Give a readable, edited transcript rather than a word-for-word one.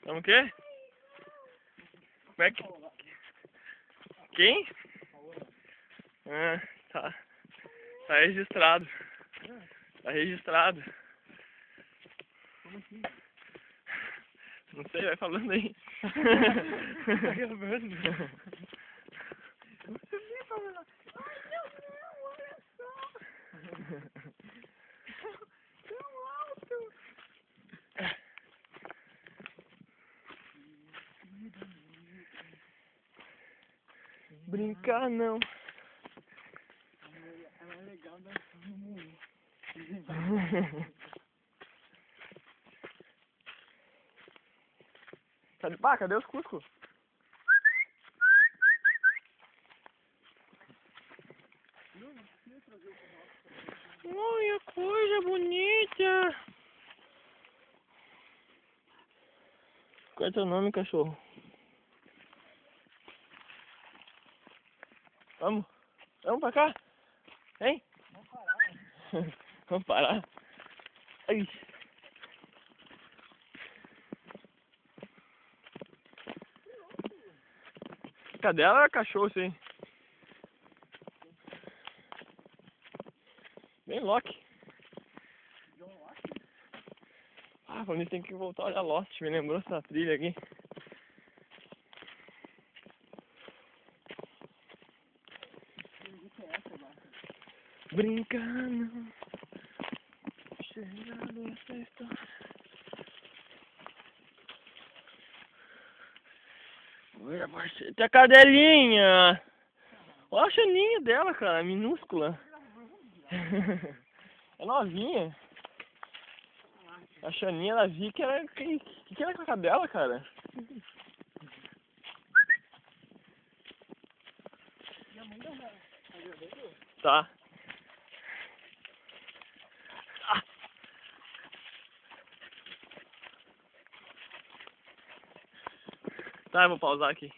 Vamos o quê? Como é que... Quem? Ah, tá. Tá registrado. Tá registrado. Como assim? Não sei, vai falando aí. Tá gravando. Você nem falou lá. Ai, meu Deus, olha só. Tão alto. Brincar não. Ela é legal dançando no mundo. Cadê os cucos? Olha, coisa bonita. Qual é teu nome, cachorro? Vamos? Vamos pra cá? Hein? Vamos parar. Vamos parar? Ai. Cadela é cachorro, sim. Bem Loki. Ah, quando a gente tem que voltar a olhar Lost, me lembrou essa trilha aqui. Brincando. Chegando essa história. Olha, parceiro, tem a cadelinha. Olha a chaninha dela, cara, minúscula. É novinha. A chaninha da Vicky era... que era com a cadela, cara? Tá. Ah. Tá, eu vou pausar aqui.